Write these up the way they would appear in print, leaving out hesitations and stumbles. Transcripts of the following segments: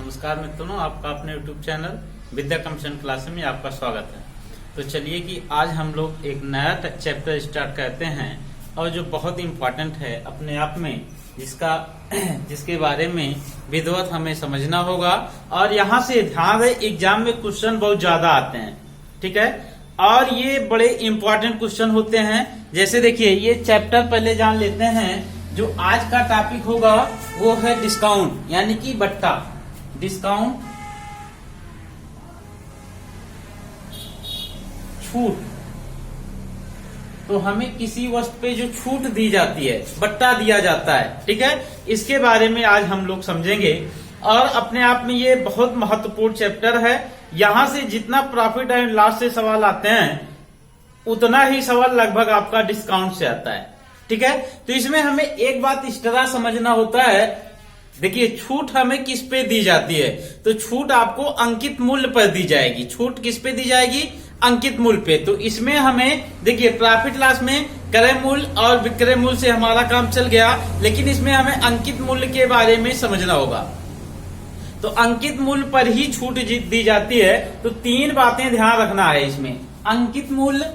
नमस्कार मित्रों, आपका अपने YouTube चैनल विद्या कमिशन क्लास में आपका स्वागत है। तो चलिए कि आज हम लोग एक नया चैप्टर स्टार्ट करते हैं और जो बहुत इम्पोर्टेंट है अपने आप में, जिसके बारे में विधिवत हमें समझना होगा। और यहाँ से ध्यान रहे, एग्जाम में क्वेश्चन बहुत ज्यादा आते हैं, ठीक है, और ये बड़े इम्पोर्टेंट क्वेश्चन होते हैं। जैसे देखिए, ये चैप्टर पहले जान लेते हैं। जो आज का टॉपिक होगा वो है डिस्काउंट, यानी कि बट्टा। डिस्काउंट, छूट। तो हमें किसी वस्तु पे जो छूट दी जाती है, बट्टा दिया जाता है, ठीक है, इसके बारे में आज हम लोग समझेंगे। और अपने आप में ये बहुत महत्वपूर्ण चैप्टर है। यहां से जितना प्रॉफिट एंड लॉस से सवाल आते हैं, उतना ही सवाल लगभग आपका डिस्काउंट से आता है, ठीक है। तो इसमें हमें एक बात इस तरह समझना होता है। देखिए, छूट हमें किस पे दी जाती है? तो छूट आपको अंकित मूल्य पर दी जाएगी। छूट किस पे दी जाएगी? अंकित मूल्य पे। तो इसमें हमें देखिए, प्रॉफिट लॉस में क्रय मूल्य और विक्रय मूल्य से हमारा काम चल गया, लेकिन इसमें हमें अंकित मूल्य के बारे में समझना होगा। तो अंकित मूल्य पर ही छूट दी जाती है। तो तीन बातें ध्यान रखना है इसमें: अंकित मूल्य,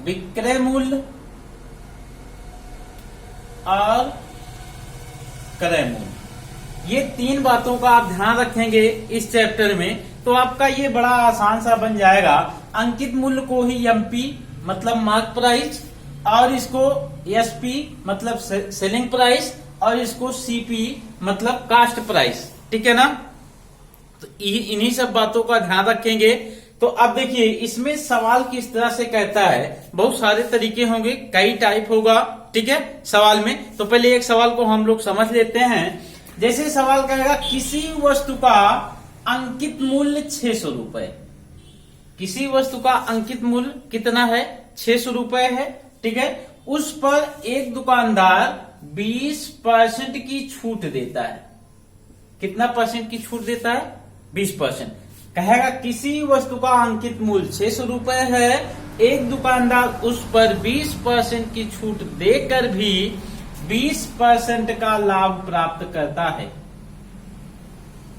विक्रय मूल्य और क्रय मूल्य। ये तीन बातों का आप ध्यान रखेंगे इस चैप्टर में, तो आपका ये बड़ा आसान सा बन जाएगा। अंकित मूल्य को ही एमपी मतलब मार्क प्राइस, और इसको एसपी मतलब सेलिंग प्राइस, और इसको सीपी मतलब कास्ट प्राइस, ठीक है ना। तो इन्हीं सब बातों का ध्यान रखेंगे। तो अब देखिए, इसमें सवाल किस तरह से कहता है। बहुत सारे तरीके होंगे, कई टाइप होगा, ठीक है, सवाल में। तो पहले एक सवाल को हम लोग समझ लेते हैं। जैसे सवाल कहेगा, किसी वस्तु का अंकित मूल्य 600 रुपए। किसी वस्तु का अंकित मूल्य कितना है? 600 रुपए है, ठीक है। उस पर एक दुकानदार 20% की छूट देता है। कितना परसेंट की छूट देता है? 20%। कहेगा किसी वस्तु का अंकित मूल्य 600 रुपए है, एक दुकानदार उस पर 20% की छूट देकर भी 20% का लाभ प्राप्त करता है।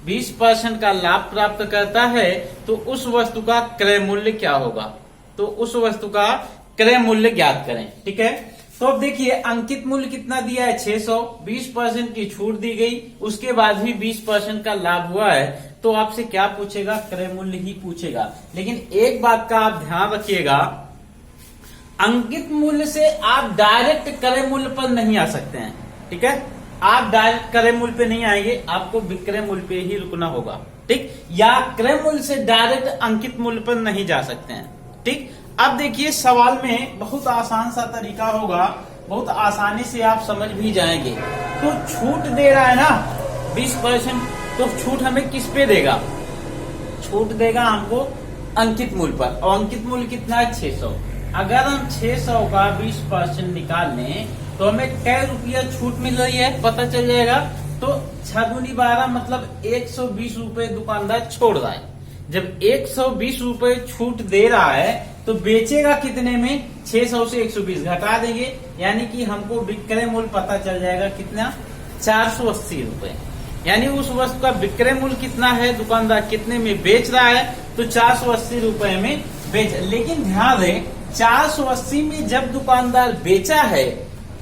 20% का लाभ प्राप्त करता है, तो उस वस्तु का क्रय मूल्य क्या होगा? तो उस वस्तु का क्रय मूल्य ज्ञात करें, ठीक है। तो अब देखिए, अंकित मूल्य कितना दिया है? 600, 20% की छूट दी गई, उसके बाद भी 20% का लाभ हुआ है। तो आपसे क्या पूछेगा? क्रय मूल्य ही पूछेगा। लेकिन एक बात का आप ध्यान रखिएगा, अंकित मूल्य से आप डायरेक्ट क्रय मूल्य पर नहीं आ सकते हैं, ठीक है। आप डायरेक्ट क्रय मूल्य पे नहीं आएंगे, आपको विक्रय मूल्य पे ही रुकना होगा, ठीक। या क्रय मूल्य से डायरेक्ट अंकित मूल्य पर नहीं जा सकते हैं, ठीक। अब देखिए, सवाल में बहुत आसान सा तरीका होगा, बहुत आसानी से आप समझ भी जाएंगे। तो छूट दे रहा है ना 20%, तो छूट हमें किस पे देगा? छूट देगा हमको अंकित मूल्य पर, और अंकित मूल्य कितना है? 600। अगर हम 600 का 20% निकाल लें, तो हमें कै रुपया छूट मिल रही है पता चल जाएगा। तो 6 दूनी 12 मतलब 120 रुपए दुकानदार छोड़ रहा है। जब 120 रुपए छूट दे रहा है, तो बेचेगा कितने में? 600 से 120 घटा देंगे, यानी कि हमको विक्रय मूल्य पता चल जाएगा कितना? 480 रुपए। यानी उस वस्तु का विक्रय मूल्य कितना है, दुकानदार कितने में बेच रहा है, तो 480 रुपए में बेच। लेकिन ध्यान दें, 480 में जब दुकानदार बेचा है,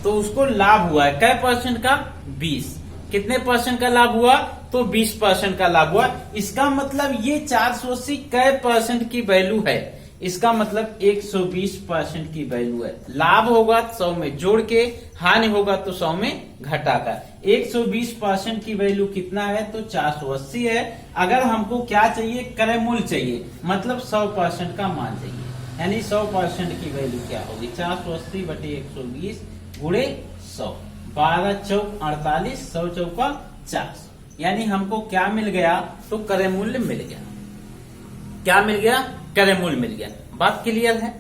तो उसको लाभ हुआ है कै परसेंट का? 20। कितने परसेंट का लाभ हुआ? तो 20% का लाभ हुआ। इसका मतलब ये 480 कै परसेंट की वैल्यू है? इसका मतलब 120% की वैल्यू है। लाभ होगा 100 में जोड़ के, हानि होगा तो 100 में घटाकर। 120% की वैल्यू कितना है? तो 480 है। अगर हमको क्या चाहिए? क्रय मूल्य चाहिए, मतलब 100% का मान चाहिए। यानी 100% की वैल्यू क्या होगी? 480 बटे 120 गुणे 100, 12 चौक 48, 100 चौका 400। यानी हमको क्या मिल गया? तो क्रय मूल्य मिल गया। क्या मिल गया? क्रय मूल्य मिल गया। बात क्लियर है?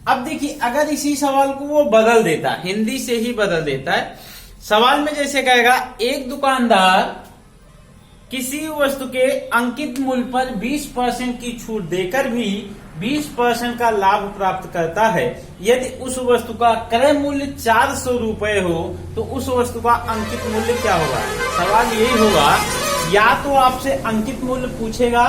अब देखिए, अगर इसी सवाल को वो बदल देता, हिंदी से ही बदल देता है। सवाल में जैसे कहेगा, एक दुकानदार किसी वस्तु के अंकित मूल्य पर 20% की छूट देकर भी 20% का लाभ प्राप्त करता है। यदि उस वस्तु का क्रय मूल्य 400 रुपए हो तो उस वस्तु का अंकित मूल्य क्या होगा। सवाल यही होगा, या तो आपसे अंकित मूल्य पूछेगा,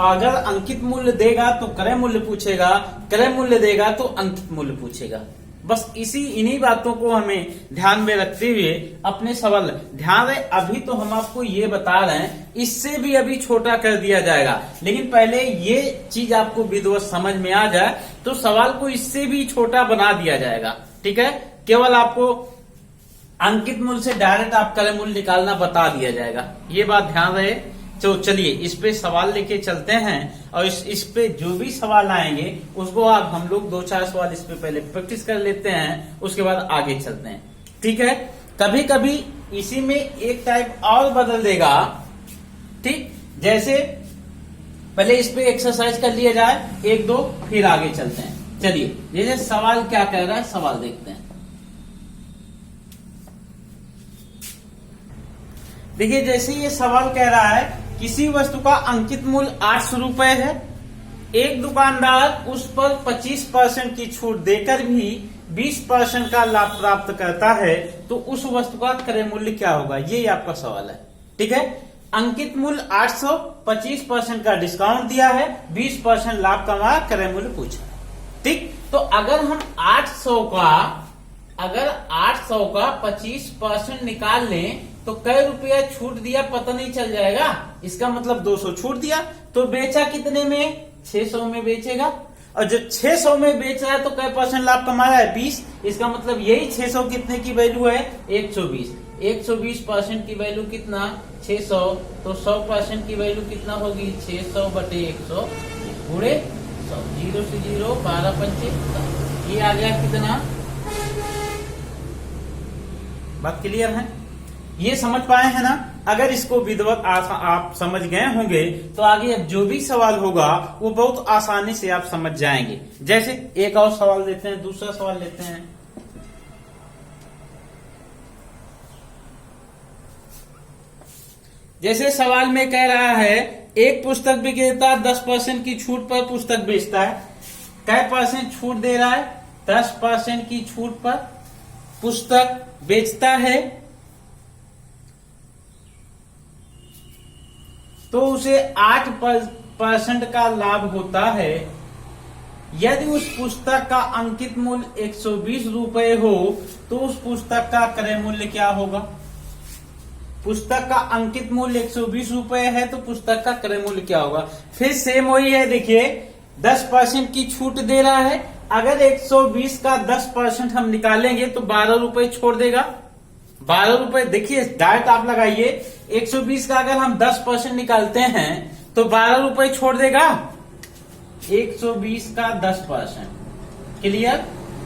अगर अंकित मूल्य देगा तो क्रय मूल्य पूछेगा, क्रय मूल्य देगा तो अंकित मूल्य पूछेगा। बस इन्हीं बातों को हमें ध्यान में रखते हुए अपने सवाल ध्यान रहे। अभी तो हम आपको ये बता रहे हैं, इससे भी अभी छोटा कर दिया जाएगा, लेकिन पहले ये चीज आपको विधिवत समझ में आ जाए तो सवाल को इससे भी छोटा बना दिया जाएगा। ठीक है, केवल आपको अंकित मूल्य से डायरेक्ट आप क्रय मूल्य निकालना बता दिया जाएगा, ये बात ध्यान रहे। तो चलिए इस पे सवाल लेके चलते हैं और इस पे जो भी सवाल आएंगे उसको आप हम लोग 2-4 सवाल इस पे पहले प्रैक्टिस कर लेते हैं, उसके बाद आगे चलते हैं। ठीक है, कभी कभी इसी में एक टाइप और बदल देगा। ठीक, जैसे पहले इस पे एक्सरसाइज कर लिया जाए 1-2, फिर आगे चलते हैं। चलिए जैसे सवाल क्या कह रहा है, सवाल देखते हैं। देखिए जैसे ये सवाल कह रहा है, किसी वस्तु का अंकित मूल्य 800 रुपए है, एक दुकानदार उस पर 25% की छूट देकर भी 20% का लाभ प्राप्त करता है, तो उस वस्तु का क्रय मूल्य क्या होगा। ये आपका सवाल है। ठीक है, अंकित मूल्य 800, 25% का डिस्काउंट दिया है, 20% लाभ कमा, क्रय मूल्य पूछा। ठीक, तो अगर हम 800 का 25% निकाल लें तो कई रुपया छूट दिया पता नहीं चल जाएगा। इसका मतलब 200 छूट दिया, तो बेचा कितने में, 600 में बेचेगा। और जो 600 में बेच रहा है तो कई % लाभ कमा रहा है, 20। इसका मतलब यही 600 कितने की वैल्यू है, 120। 120% की वैल्यू कितना, 600, तो 100% की वैल्यू कितना होगी, 600/100 गुणे 100, 0 से 0, 12×5, ये आ गया कितना। बात क्लियर है, ये समझ पाए हैं ना। अगर इसको विधिवत आप समझ गए होंगे तो आगे अब जो भी सवाल होगा वो बहुत आसानी से आप समझ जाएंगे। जैसे एक और सवाल लेते हैं, दूसरा सवाल लेते हैं। जैसे सवाल में कह रहा है, एक पुस्तक विक्रेता 10% की छूट पर पुस्तक बेचता है। कै % छूट दे रहा है, 10% की छूट पर पुस्तक बेचता है, तो उसे 8% का लाभ होता है। यदि उस पुस्तक का अंकित मूल्य 120 रुपए हो तो उस पुस्तक का क्रय मूल्य क्या होगा। पुस्तक का अंकित मूल्य 120 रुपए है तो पुस्तक का क्रय मूल्य क्या होगा। फिर सेम वही है, देखिए 10% की छूट दे रहा है। अगर 120 का 10% हम निकालेंगे तो 12 रुपए छोड़ देगा। 12 रुपए, देखिए डायरेक्ट आप लगाइए, 120 का अगर हम 10% निकालते हैं तो 12 रुपए छोड़ देगा। 120 का 10%, क्लियर,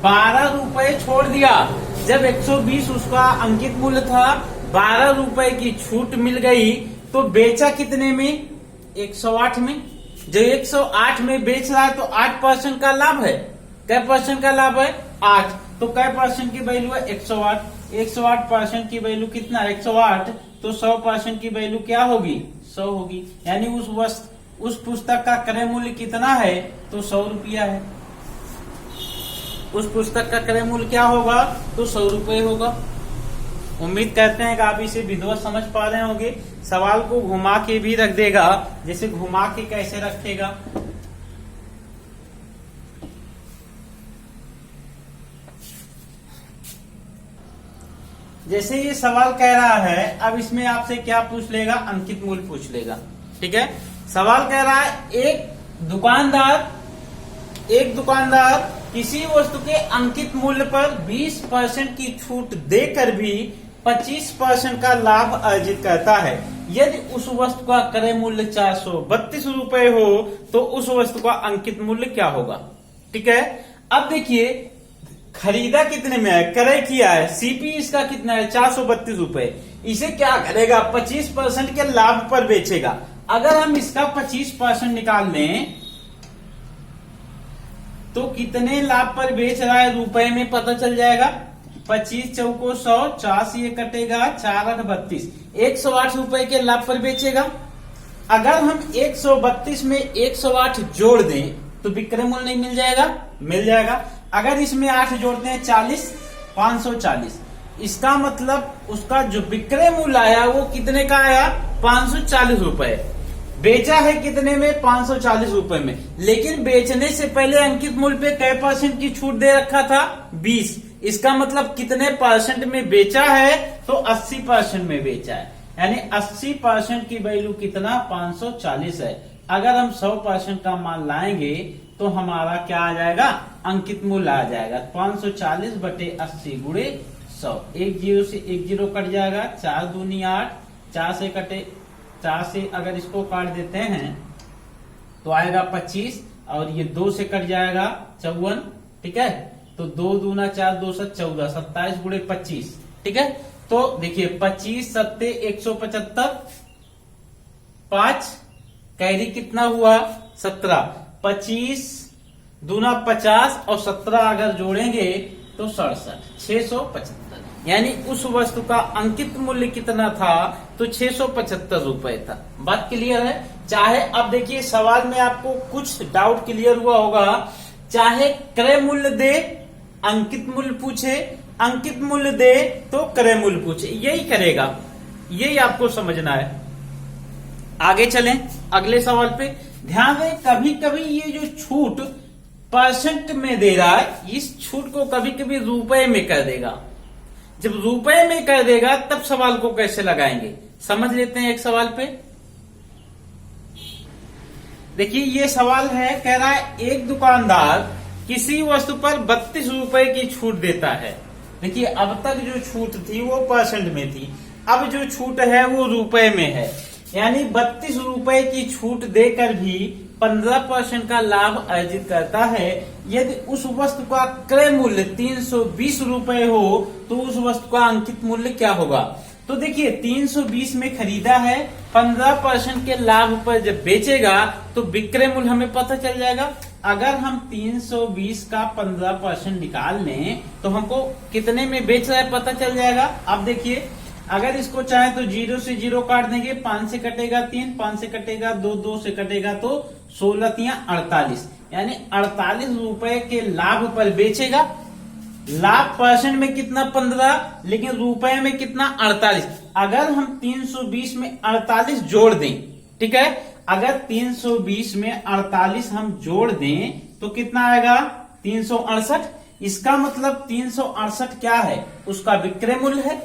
12 रुपए छोड़ दिया। जब 120 उसका अंकित मूल्य था, 12 रुपए की छूट मिल गई, तो बेचा कितने में, 108 में। जो 108 में बेच रहा है तो 8% का लाभ है। कै % का लाभ है, 8। तो कै % की वैल्यू है, 108। 108% की वैल्यू कितना, 108, तो 100% की वैल्यू क्या होगी, 100 होगी। यानी उस पुस्तक का क्रय मूल्य कितना है, तो 100 रुपया है। उस पुस्तक का क्रय मूल्य क्या होगा, तो 100 रुपए होगा। उम्मीद करते हैं कि आप इसे विधिवत समझ पा रहे होंगे। सवाल को घुमा के भी रख देगा, जैसे घुमा के कैसे रखेगा, जैसे ये सवाल कह रहा है, अब इसमें आपसे क्या पूछ लेगा, अंकित मूल्य पूछ लेगा। ठीक है, सवाल कह रहा है, एक दुकानदार किसी वस्तु के अंकित मूल्य पर 20% की छूट देकर भी 25% का लाभ अर्जित करता है। यदि उस वस्तु का क्रय मूल्य 432 रुपए हो तो उस वस्तु का अंकित मूल्य क्या होगा। ठीक है, अब देखिए खरीदा कितने में है, क्रय किया है, सीपी इसका कितना है, 432 रुपए। इसे क्या करेगा, 25% के लाभ पर बेचेगा। अगर हम इसका 25% निकाल लें तो कितने लाभ पर बेच रहा है, रुपए में पता चल जाएगा। 25 चौको 100, 4 से ये कटेगा, 4 8 32, 108 रुपए के लाभ पर बेचेगा। अगर हम 132 में 108 जोड़ दें तो विक्रय मूल्य नहीं मिल जाएगा? मिल जाएगा। अगर इसमें 8 जोड़ते हैं 40, 540, इसका मतलब उसका जो विक्रय मूल्य आया वो कितने का आया? 540 रुपए। बेचा है कितने में? 540 रुपए में। लेकिन बेचने से पहले अंकित मूल्य पे कै % की छूट दे रखा था? 20। इसका मतलब कितने % में बेचा है? तो 80% में बेचा है, यानी 80% की वैल्यू कितना? 540 है। अगर हम 100% का माल लाएंगे तो हमारा क्या आ जाएगा? अंकित मूल्य आ जाएगा 540 बटे 80 गुणे 100। 1 0 से 1 0 कट जाएगा, 4 दूनी 8, 4 से कटे, 4 से अगर इसको काट देते हैं तो आएगा 25, और ये 2 से कट जाएगा 54, ठीक है। तो 2 दूना 4, 2 7 14, 27 गुणे 25, ठीक है। तो देखिए 25 सत्ते 175, 5 कैरी कितना हुआ? 17, 25 दूना 50 और 17 अगर जोड़ेंगे तो 67, 675, यानी उस वस्तु का अंकित मूल्य कितना था? तो 675 रुपए था। बात क्लियर है? चाहे अब देखिए सवाल में आपको कुछ डाउट क्लियर हुआ होगा, चाहे क्रय मूल्य दे, अंकित मूल्य पूछे, अंकित मूल्य दे तो क्रय मूल्य पूछे, यही करेगा, यही आपको समझना है। आगे चलें अगले सवाल पे। ध्यान दें, कभी कभी ये जो छूट % में दे रहा है, इस छूट को कभी कभी रुपए में कर देगा। जब रुपए में कर देगा तब सवाल को कैसे लगाएंगे, समझ लेते हैं एक सवाल पे। देखिए ये सवाल है, कह रहा है एक दुकानदार किसी वस्तु पर 32 रुपए की छूट देता है। देखिए अब तक जो छूट थी वो % में थी, अब जो छूट है वो रुपए में है, यानी 32 रुपए की छूट देकर भी 15% का लाभ अर्जित करता है। यदि उस वस्तु का क्रय मूल्य 320 रुपए हो तो उस वस्तु का अंकित मूल्य क्या होगा? तो देखिए 320 में खरीदा है, 15% के लाभ पर जब बेचेगा तो विक्रय मूल्य हमें पता चल जाएगा। अगर हम 320 का 15% निकाल लें तो हमको कितने में बेच रहा है पता चल जाएगा। अब देखिए अगर इसको चाहे तो 0 से 0 काट देंगे, 5 से कटेगा 3, 5 से कटेगा 2, 2 से कटेगा तो 16 तिया 48, यानी 48 रुपए के लाभ पर बेचेगा। लाभ % में कितना? 15, लेकिन रुपए में कितना? 48। अगर हम 320 में 48 जोड़ दें, ठीक है, अगर 320 में 48 हम जोड़ दें तो कितना आएगा? 368। इसका मतलब 368 क्या है? उसका विक्रय मूल्य है।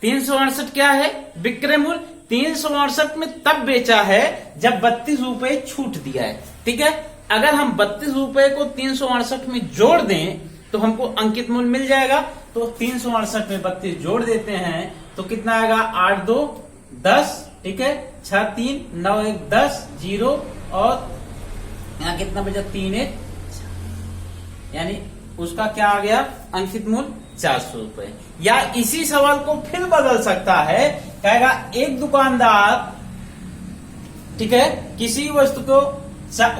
368 क्या है? विक्रय मूल्य। 368 में तब बेचा है जब 32 रुपए छूट दिया है, ठीक है। अगर हम 32 रुपए को 368 में जोड़ दें तो हमको अंकित मूल्य मिल जाएगा। तो 368 में 32 जोड़ देते हैं तो कितना आएगा? 8 2 10, ठीक है, 6 3 9 1 10 0, और यहाँ कितना बचा? 3 1, यानी उसका क्या आ गया? अंकित मूल्य 400 रुपए। या इसी सवाल को फिर बदल सकता है, कहेगा एक दुकानदार, ठीक है, किसी वस्तु को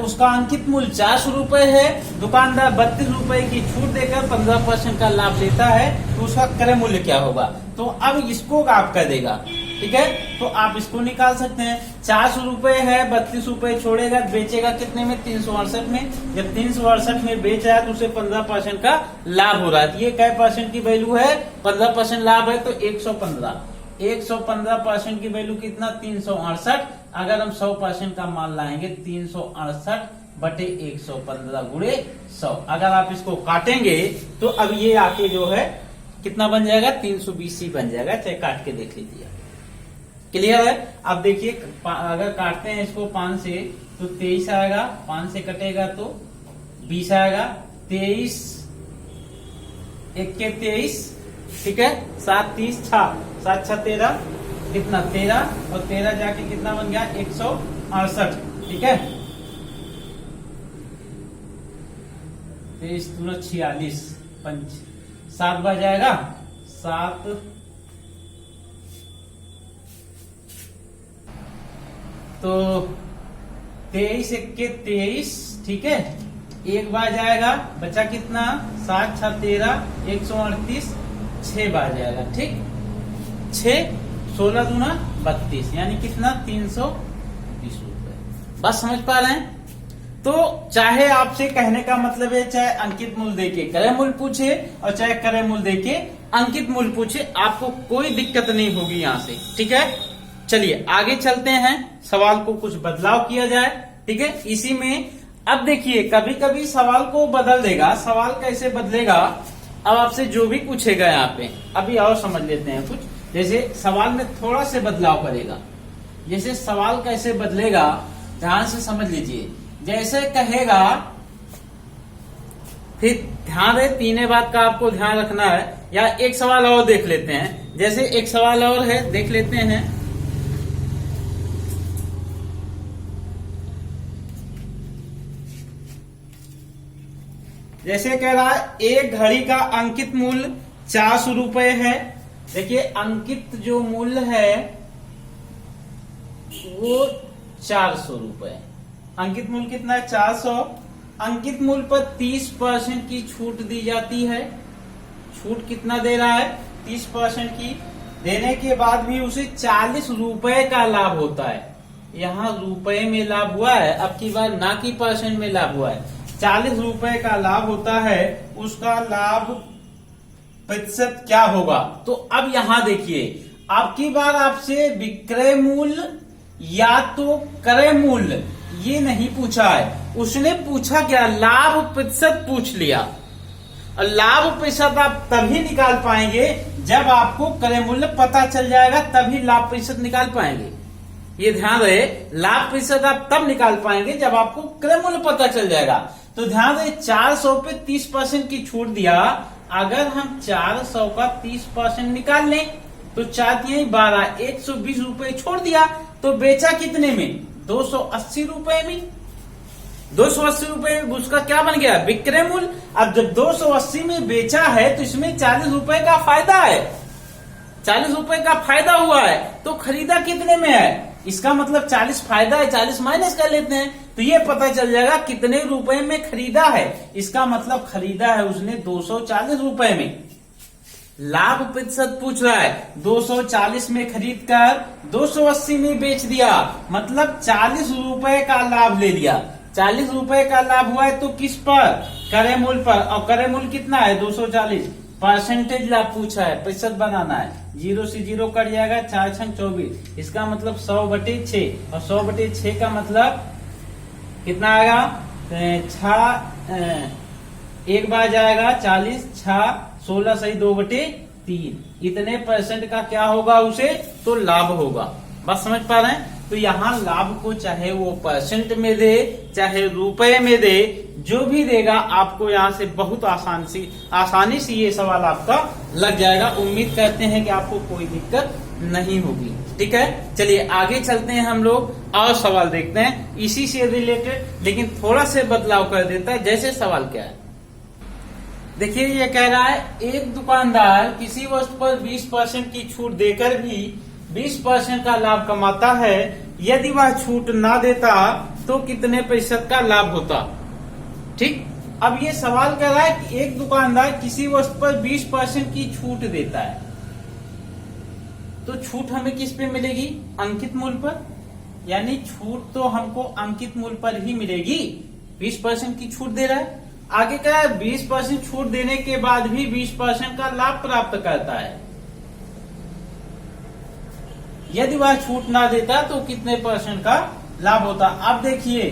उसका अंकित मूल्य 400 रुपए है, दुकानदार 32 रुपए की छूट देकर 15% का लाभ लेता है, तो उसका क्रय मूल्य क्या होगा? तो अब इसको आप कर देगा, ठीक है, तो आप इसको निकाल सकते हैं। 400 रुपए है, 32 रुपए छोड़ेगा, बेचेगा कितने में? 368 में। जब 368 में बेच रहा है तो उसे 15% का लाभ हो रहा है। ये कै % की वैल्यू है? 15% लाभ है तो 115। 115% की वैल्यू कितना? 368। अगर हम 100% का माल लाएंगे 368 बटे 115 गुणे 100। अगर आप इसको काटेंगे तो अब ये आके जो है कितना बन जाएगा? 320 ही बन जाएगा, चाहे काट के देख लीजिए। क्लियर है? अब देखिए अगर काटते हैं इसको 5 से तो 23 आएगा, 5 से कटेगा तो 20 आएगा, 23 1 के 23, ठीक है, 7 30 6 7 6 13, कितना? 13, और 13 जाके कितना बन गया? 168, ठीक है, 23 दूना 46, 7 बच जाएगा, 7 तो 23 1 के 23, ठीक है, एक बार जाएगा, बचा कितना 7 6 13 138, 6 बार जाएगा। ठीक, 6 16 दूना 32, यानी कितना 320 रुपए। बस समझ पा रहे हैं? तो चाहे आपसे कहने का मतलब है चाहे अंकित मूल्य देके क्रय मूल्य पूछे और चाहे क्रय मूल्य देके अंकित मूल्य पूछे, आपको कोई दिक्कत नहीं होगी यहां से। ठीक है, चलिए आगे चलते हैं, सवाल को कुछ बदलाव किया जाए। ठीक है, इसी में अब देखिए कभी कभी सवाल को बदल देगा। सवाल कैसे बदलेगा, अब आपसे जो भी पूछेगा यहाँ पे, अभी और समझ लेते हैं कुछ। जैसे सवाल में थोड़ा से बदलाव करेगा। जैसे सवाल कैसे बदलेगा ध्यान से समझ लीजिए। जैसे कहेगा, फिर ध्यान रहे तीनों बात का आपको ध्यान रखना है। या एक सवाल और देख लेते हैं। जैसे एक सवाल और है, देख लेते हैं। जैसे कह रहा है एक घड़ी का अंकित मूल्य 400 रुपए है। देखिए अंकित जो मूल्य है वो 400 रुपए। अंकित मूल्य कितना है 400। अंकित मूल्य पर 30% की छूट दी जाती है। छूट कितना दे रहा है 30% की। देने के बाद भी उसे 40 रुपए का लाभ होता है। यहाँ रुपए में लाभ हुआ है, अब की बार ना की परसेंट में लाभ हुआ है। 40 रुपए का लाभ होता है, उसका लाभ प्रतिशत क्या होगा। तो अब यहाँ देखिए, अब की बार आपसे विक्रय मूल्य या तो क्रय मूल्य ये नहीं पूछा है, उसने पूछा क्या लाभ प्रतिशत पूछ लिया। और लाभ प्रतिशत आप तभी निकाल पाएंगे जब आपको क्रय मूल्य पता चल जाएगा, तभी लाभ प्रतिशत निकाल पाएंगे। ये ध्यान रहे, लाभ प्रतिशत आप तब निकाल पाएंगे जब आपको क्रय मूल्य पता चल जाएगा। तो ध्यान रहे 400 पे 30% की छूट दिया। अगर हम 400 का 30% निकाल लें तो 4 12, 120 रुपए छोड़ दिया। तो बेचा कितने में 280 रुपए में। 280 रुपए में उसका क्या बन गया विक्रय मूल्य। अब जब 280 में बेचा है तो इसमें 40 रुपए का फायदा है। 40 रुपए का फायदा हुआ है, तो खरीदा कितने में है। इसका मतलब 40 फायदा है, 40 माइनस कर लेते हैं तो ये पता चल जाएगा कितने रुपए में खरीदा है। इसका मतलब खरीदा है उसने 240 रुपए में। लाभ प्रतिशत पूछ रहा है, 240 में खरीद कर 280 में बेच दिया, मतलब 40 रुपए का लाभ ले लिया। 40 रुपए का लाभ हुआ है तो किस पर, क्रय मूल्य पर। और क्रय मूल्य कितना है 240। परसेंटेज लाभ पूछा है, प्रतिशत बनाना है। 0 से 0 कट जाएगा, 4 6 24। इसका मतलब 100/6। और 100/6 का मतलब कितना आएगा 6 एक बार जाएगा 40, 6 16 सही 2/3। इतने परसेंट का क्या होगा उसे, तो लाभ होगा। बस समझ पा रहे हैं। तो यहाँ लाभ को चाहे वो परसेंट में दे चाहे रुपए में दे, जो भी देगा आपको यहाँ से बहुत आसानी से ये सवाल आपका लग जाएगा। उम्मीद करते हैं कि आपको कोई दिक्कत नहीं होगी। ठीक है, चलिए आगे चलते हैं, हम लोग और सवाल देखते हैं इसी से रिलेटेड, लेकिन थोड़ा से बदलाव कर देता है। जैसे सवाल क्या है देखिए, ये कह रहा है एक दुकानदार किसी वस्तु पर 20% की छूट देकर भी 20% का लाभ कमाता है। यदि वह छूट ना देता तो कितने प्रतिशत का लाभ होता। ठीक, अब ये सवाल कह रहा है कि एक दुकानदार किसी वस्तु पर 20% की छूट देता है, तो छूट हमें किस पे मिलेगी, अंकित मूल्य पर। यानी छूट तो हमको अंकित मूल्य पर ही मिलेगी। 20% की छूट दे रहा है। आगे क्या है, 20% छूट देने के बाद भी 20% का लाभ प्राप्त करता है। यदि वह छूट ना देता तो कितने परसेंट का लाभ होता। अब देखिए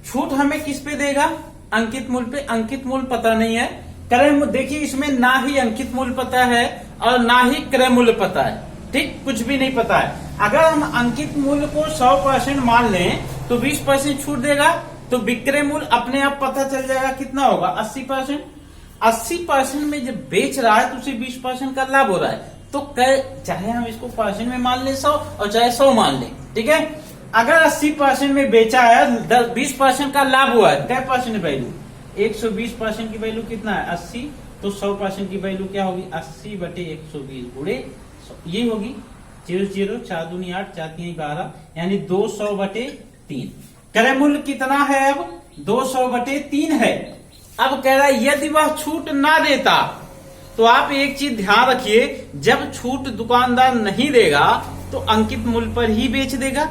छूट हमें किस पे देगा, अंकित मूल्य पे। अंकित मूल्य पता नहीं है। क्रय मूल्य देखिए, इसमें ना ही अंकित मूल्य पता है और ना ही क्रय मूल्य पता है। ठीक, कुछ भी नहीं पता है। अगर हम अंकित मूल्य को 100% मान लें तो 20% छूट देगा, तो विक्रय मूल्य अपने आप पता चल जाएगा कितना होगा 80%। 80% में जब बेच रहा है तो उसे 20% का लाभ हो रहा है। तो चाहे हम इसको परसेंट में मान लें 100 और चाहे 100 मान लें। ठीक है, अगर 80% में बेचा है 20% का लाभ हुआ है, क्या परसेंट वैल्यू 120% की वैल्यू कितना है 80। तो 100% की वैल्यू क्या होगी 80/120 गुणे 100 ये होगी। 0 0 4 दूनी 8 4 3 12, यानी 200/100 3। क्रय मूल्य कितना है अब 200/3 है। अब कह रहा है यदि वह छूट ना देता, तो आप एक चीज ध्यान रखिए, जब छूट दुकानदार नहीं देगा तो अंकित मूल्य पर ही बेच देगा,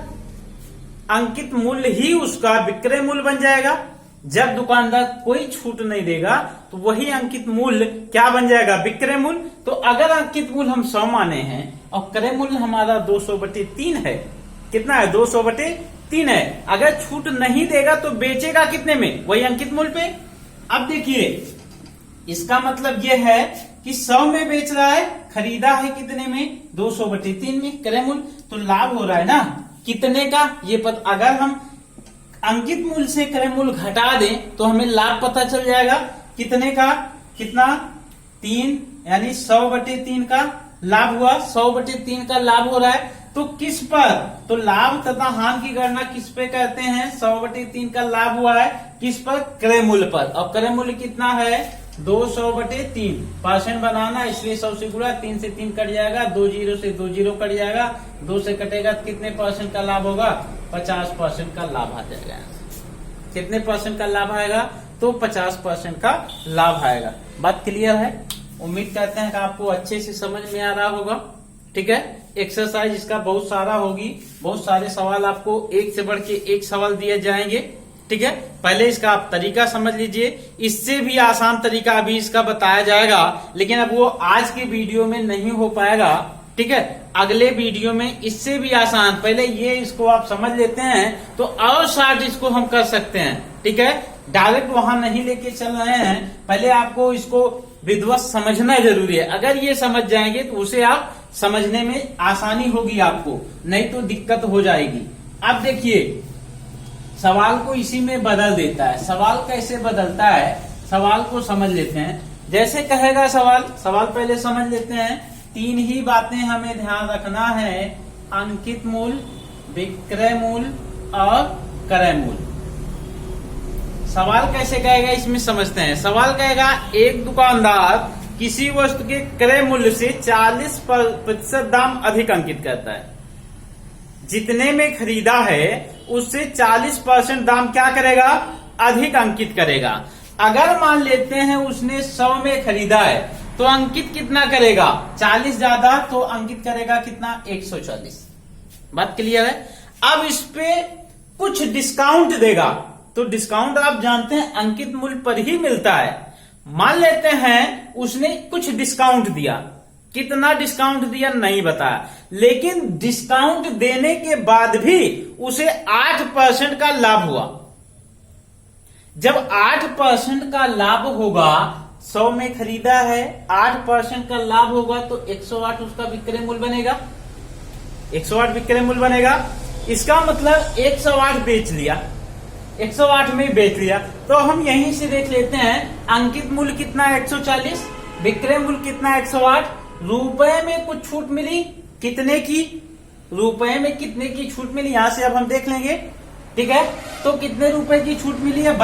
अंकित मूल्य ही उसका विक्रय मूल्य बन जाएगा। जब दुकानदार कोई छूट नहीं देगा तो वही अंकित मूल्य क्या बन जाएगा, विक्रय मूल्य। तो अगर अंकित मूल्य हम 100 माने हैं और क्रय मूल्य हमारा 200/3 है, कितना है 200/3 है, अगर छूट नहीं देगा तो बेचेगा कितने में, वही अंकित मूल्य पे। अब देखिए इसका मतलब यह है कि 100 में बेच रहा है, खरीदा है कितने में 200/3 में क्रय मूल्य, तो लाभ हो रहा है ना कितने का ये पता। अगर हम अंकित मूल्य से क्रय मूल्य घटा दें तो हमें लाभ पता चल जाएगा कितने का, कितना 3, यानी 100/3 का लाभ हुआ, 100/3 का लाभ हो रहा है। तो किस पर, तो लाभ तथा हानि की गणना किस पे करते हैं, 100/3 का लाभ हुआ है किस पर, क्रय मूल्य पर। और क्रय मूल्य कितना है 200/3, परसेंट बनाना इसलिए 100 से गुणा, 3 से 3 कट जाएगा, 2 0 से 2 0 कट जाएगा, 2 से कटेगा तो कितने % का लाभ होगा, 50% का लाभ आ जाएगा। कितने % का लाभ आएगा, तो 50% का लाभ आएगा। बात क्लियर है, उम्मीद करते हैं कि आपको अच्छे से समझ में आ रहा होगा। ठीक है, एक्सरसाइज इसका बहुत सारा होगी, बहुत सारे सवाल आपको एक से बढ़ के एक सवाल दिए जाएंगे। ठीक है, पहले इसका आप तरीका समझ लीजिए, इससे भी आसान तरीका अभी इसका बताया जाएगा, लेकिन अब वो आज के वीडियो में नहीं हो पाएगा। ठीक है, अगले वीडियो में इससे भी आसान, पहले ये इसको आप समझ लेते हैं तो और शार्ट इसको हम कर सकते हैं। ठीक है, डायरेक्ट वहां नहीं लेके चल रहे हैं, पहले आपको इसको विधिवत समझना जरूरी है। अगर ये समझ जाएंगे तो उसे आप समझने में आसानी होगी आपको, नहीं तो दिक्कत हो जाएगी। अब देखिए सवाल को इसी में बदल देता है। सवाल कैसे बदलता है, सवाल को समझ लेते हैं। जैसे कहेगा सवाल पहले समझ लेते हैं। 3 ही बातें हमें ध्यान रखना है, अंकित मूल्य, विक्रय मूल्य और क्रय मूल्य। सवाल कैसे कहेगा इसमें समझते हैं। सवाल कहेगा एक दुकानदार किसी वस्तु के क्रय मूल्य से 40% दाम अधिक अंकित करता है। जितने में खरीदा है उससे 40% दाम क्या करेगा, अधिक अंकित करेगा। अगर मान लेते हैं उसने 100 में खरीदा है तो अंकित कितना करेगा, 40 ज्यादा, तो अंकित करेगा कितना, 140। बात क्लियर है। अब इस पे कुछ डिस्काउंट देगा, तो डिस्काउंट आप जानते हैं अंकित मूल्य पर ही मिलता है। मान लेते हैं उसने कुछ डिस्काउंट दिया, कितना डिस्काउंट दिया नहीं बताया, लेकिन डिस्काउंट देने के बाद भी उसे 8% का लाभ हुआ। जब 8% का लाभ होगा, 100 में खरीदा है, 8% का लाभ होगा तो 108 उसका विक्रय मूल्य बनेगा, 108 विक्रय मूल्य बनेगा। इसका मतलब 108 बेच लिया, 108 में बेच लिया। तो हम यहीं से देख लेते हैं अंकित मूल्य कितना 140, विक्रय मूल्य कितना 108, रुपए में कुछ छूट मिली, कितने की, रुपए में कितने की छूट मिली, यहां से अब हम देख लेंगे। ठीक है, तो कितने रुपए की छूट मिली है,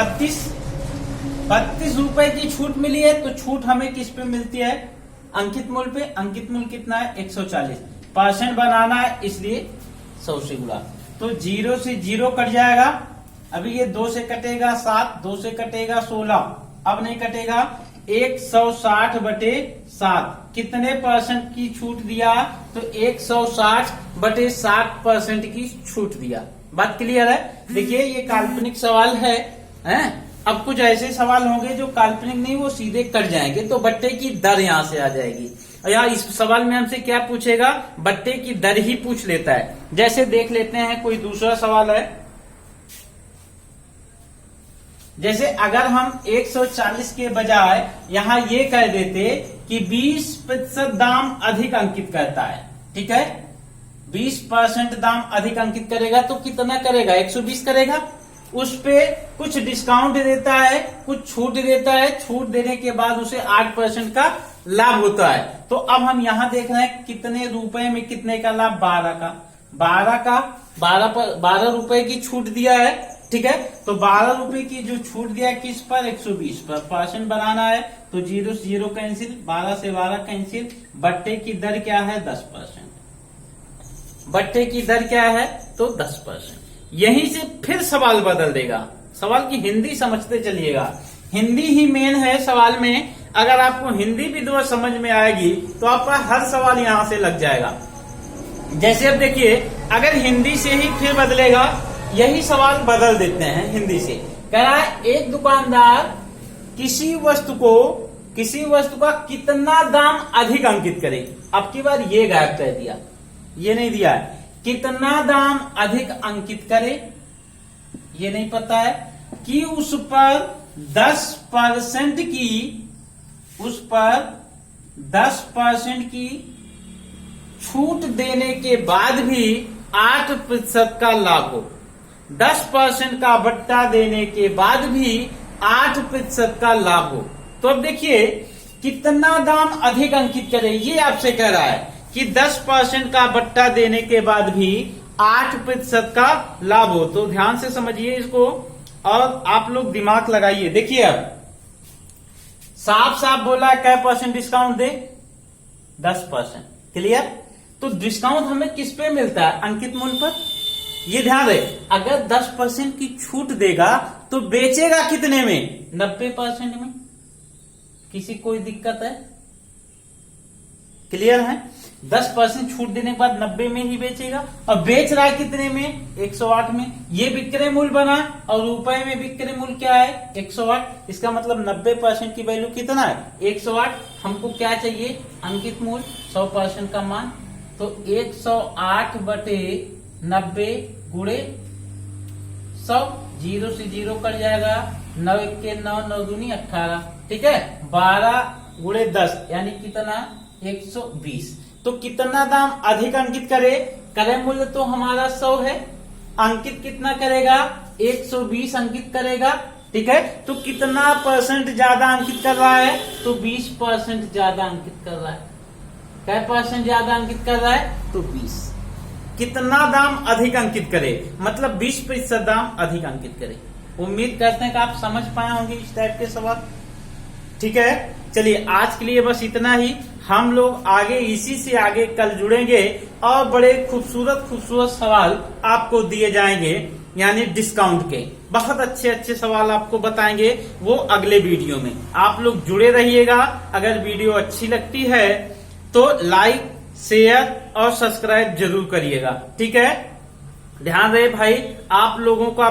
32 रुपए की छूट मिली है। तो छूट हमें किस पे मिलती है, अंकित मूल्य पे। अंकित मूल्य कितना है 140, परसेंट बनाना है इसलिए 100 से गुणा, तो 0 से 0 कट जाएगा। अभी ये 2 से कटेगा 7, 2 से कटेगा 16, अब नहीं कटेगा, 160/7 कितने % की छूट दिया, तो 160/60% की छूट दिया। बात क्लियर है। देखिए ये काल्पनिक सवाल है, अब कुछ ऐसे सवाल होंगे जो काल्पनिक नहीं, वो सीधे कट जाएंगे, तो बट्टे की दर यहां से आ जाएगी। या इस सवाल में हमसे क्या पूछेगा, बट्टे की दर ही पूछ लेता है। जैसे देख लेते हैं कोई दूसरा सवाल है। जैसे अगर हम 140 के बजाय यहां ये कह देते कि 20% दाम अधिक अंकित करता है। ठीक है, 20% दाम अधिक अंकित करेगा तो कितना करेगा, 120 करेगा। उस पे कुछ डिस्काउंट देता है, कुछ छूट देता है, छूट देने के बाद उसे 8% का लाभ होता है। तो अब हम यहां देख रहे हैं कितने रुपए में कितने का लाभ, 12 रुपए की छूट दिया है। ठीक है, तो 12 रुपए की जो छूट दिया किस पर, 120 पर। परसेंट बनाना है तो 0 से 0 कैंसिल, 12 से 12 कैंसिल, बट्टे की दर क्या है 10%। बट्टे की दर क्या है तो 10%। यहीं से फिर सवाल बदल देगा। सवाल की हिंदी समझते चलिएगा, हिंदी ही मेन है सवाल में। अगर आपको हिंदी विधिवत समझ में आएगी तो आपका हर सवाल यहां से लग जाएगा। जैसे अब देखिए, अगर हिंदी से ही फिर बदलेगा, यही सवाल बदल देते हैं हिंदी से। कह रहा है एक दुकानदार किसी वस्तु का कितना दाम अधिक अंकित करे। अब की बार ये गायब कर दिया, ये नहीं दिया है। कितना दाम अधिक अंकित करे ये नहीं पता है, कि उस पर 10% की छूट देने के बाद भी 8% का लाभ हो। 10% का बट्टा देने के बाद भी 8% का लाभ हो। तो अब देखिए कितना दाम अधिक अंकित करे, ये आपसे कह रहा है कि 10% का बट्टा देने के बाद भी 8% का लाभ हो। तो ध्यान से समझिए इसको और आप लोग दिमाग लगाइए। देखिए अब साफ साफ बोला क्या % डिस्काउंट दे, 10%। क्लियर? तो डिस्काउंट हमें किस पे मिलता है? अंकित मूल्य पर। ये ध्यान रहे, अगर 10% की छूट देगा तो बेचेगा कितने में? 90% में। किसी कोई दिक्कत है? क्लियर है? 10% छूट देने के बाद 90 में ही बेचेगा और बेच रहा है कितने में? 108 में। ये विक्रय मूल्य बना और रुपए में विक्रय मूल्य क्या है? 108। इसका मतलब 90% की वैल्यू कितना है? 108। हमको क्या चाहिए? अंकित मूल्य 100% का मान। तो 108 बटे 90 गुणे 100, 0 से 0 कट जाएगा, 9 1 9, 9 दूनी 18। ठीक है, 12 गुणे 10 यानी कितना? 120। तो कितना दाम अधिक अंकित करे? क्रय मूल्य तो हमारा 100 है, अंकित कितना करेगा? 120 अंकित करेगा। ठीक है, तो कितना % ज्यादा अंकित कर रहा है? तो 20% ज्यादा अंकित कर रहा है। क्या % ज्यादा अंकित कर रहा है? तो 20। कितना दाम अधिक अंकित करे, मतलब 20% दाम अधिक अंकित करे। उम्मीद करते हैं कि आप समझ पाए होंगे इस टाइप के सवाल। ठीक है, चलिए आज के लिए बस इतना ही। हम लोग आगे इसी से आगे कल जुड़ेंगे और बड़े खूबसूरत सवाल आपको दिए जाएंगे, यानी डिस्काउंट के बहुत अच्छे सवाल आपको बताएंगे, वो अगले वीडियो में। आप लोग जुड़े रहिएगा। अगर वीडियो अच्छी लगती है तो लाइक, शेयर और सब्सक्राइब जरूर करिएगा। ठीक है, ध्यान रहे भाई, आप लोगों का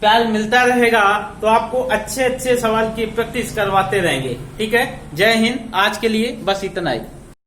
प्यार मिलता रहेगा तो आपको अच्छे सवाल की प्रैक्टिस करवाते रहेंगे। ठीक है, जय हिंद। आज के लिए बस इतना ही।